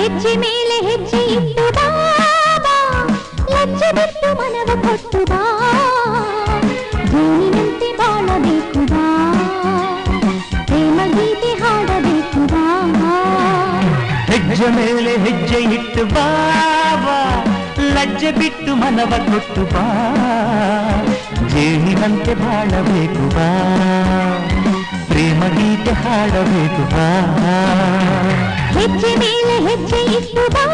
ಹೆಜ್ಜೆ ಮೇಲೆ ಹೆಜ್ಜೆ ಇಟ್ಟು ಬಾ ಲಜ್ಜೆ ಬಿಟ್ಟು ಮನವ ಕೊಟ್ಟು ಬಾ ಜೇನಿನಂತೆ ಬಾಳಬೇಕು ಬಾ ಪ್ರೇಮ ಗೀತೆ ಹಾಡಬೇಕು ಬಾ ಹೆಜ್ಜೆ ಮೇಲೆ ಹೆಜ್ಜೆ ಇಟ್ಟು ಬಾ ಲಜ್ಜೆ ಬಿಟ್ಟು ಮನವ ಕೊಟ್ಟು ಬಾ ಜೇನಿನಂತೆ ಬಾಳಬೇಕು ಬಾ ಪ್ರೇಮ ಗೀತೆ ಹಾಡಬೇಕು ಬಾ ಹೆಜ್ಜೆ ಮೇಲೆ ಹೆಜ್ಜೆ ಇಟ್ಟು ಬಾ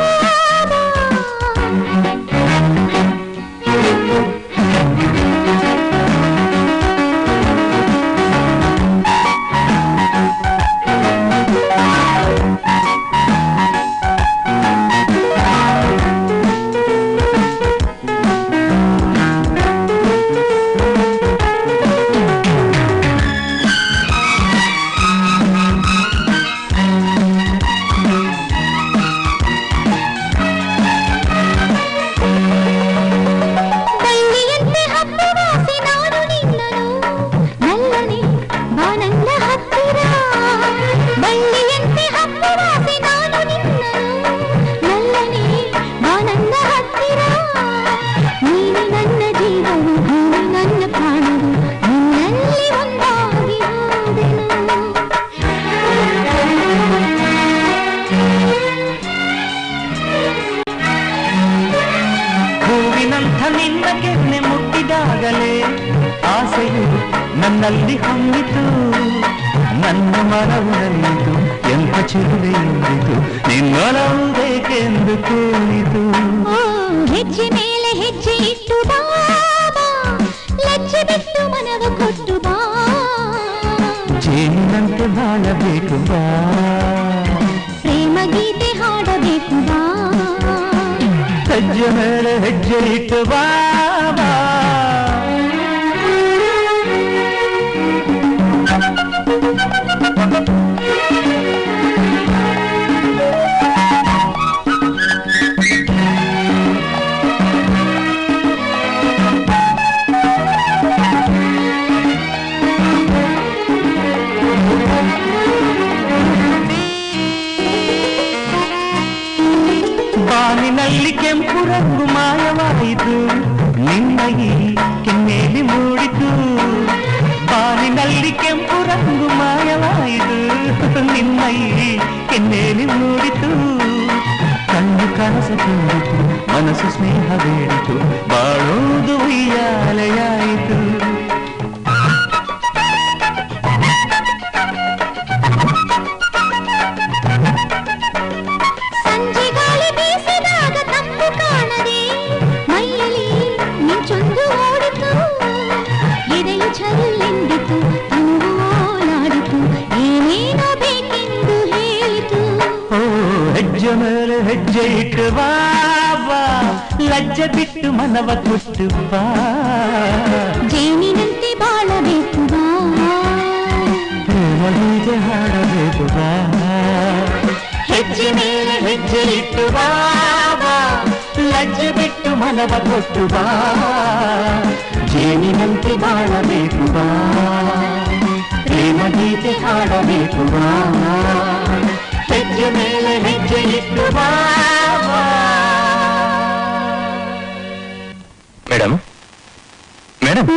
ನಿನ್ನ ಕೆನ್ನೆ ಮುಟ್ಟಿದಾಗಲೇ ಆಸೆಯು ನನ್ನಲ್ಲಿ ಹೊಮ್ಮಿತು ನನ್ನ ಮನವು ನನ್ನಿತು ಎಂಥ ಚಿರುವೆಯುಂದಿತು ನಿನ್ನೊಲವು ಬೇಕೆಂದು ಕೇಳಿತು ಹೆಜ್ಜೆ ಮೇಲೆ ಹೆಜ್ಜೆ ಇಟ್ಟು ಬಾ ಲಜ್ಜೆ ಬಿಟ್ಟು ಮನವ ಕೊಟ್ಟು ಬಾ ಜೇನಿನಂತೆ ಬಾಳಬೇಕು ಬಾ ಪ್ರೇಮ ಗೀತೆ ಹಾಡಬೇಕು ಬಾ ಹೆಜ್ಜೆ ಮೇಲೆ ಹೆಜ್ಜೆ ಇಟ್ಟು ಬಾ ಬಾನಿನಲ್ಲಿ ಕೆಂಪು ರಂಗು ಮಾಯವಾಯಿತು ನಿನ್ನ ಈ ಕೆನ್ನೆಯಲ್ಲಿ ಮೂಡಿತು ಬಾನಿನಲ್ಲಿ ಕೆಂಪು ರಂಗು ಮಾಯವಾಯಿತು ನಿನ್ನ ಈ ಕೆನ್ನೆಯಲ್ಲಿ ಮೂಡಿತು ಕಣ್ಣು ಕನಸು ತುಂಬಿತು ಮನಸ್ಸು ಸ್ನೇಹ ಬೇಡಿತು ಬಾಳೋದು ಉಯ್ಯಾಲೆಯಾಯಿತು ಚಲ್ಲೆಂದಿತು ತಂಗು ಓಲಾಡಿತು ಏನೇನೋ ಬೇಕೆಂದು ಹೇಳಿತು ಹೆಜ್ಜೆ ಮೇಲೆ ಹೆಜ್ಜೆ ಇಟ್ಟು ಬಾ ಲಜ್ಜೆ ಬಿಟ್ಟು ಮನವ ಕೊಟ್ಟು ಬಾ ಜೇನಿನಂತೆ ಬಾಳಬೇಕು ಬಾ ಪ್ರೇಮ ಗೀತೆ ಹಾಡಬೇಕು ಬಾ ಹೆಜ್ಜೆ ಮೇಲೆ ಹೆಜ್ಜೆ ಇಟ್ಟು ಬಾ ಲಜ್ಜೆ ಬಿಟ್ಟು ಮನವ ಕೊಟ್ಟು ಬಾ ಜೇನಿನಂತೆ ಬಾಳಬೇಕು ಬಾ ಪ್ರೇಮ ಗೀತೆ ಹಾಡಬೇಕು ಬಾ ಹೆಜ್ಜೆ ಮೇಲೆ ಹೆಜ್ಜೆ ಇಟ್ಟು ಬಾ ಮೇಡಮ್ ಮೇಡಮ್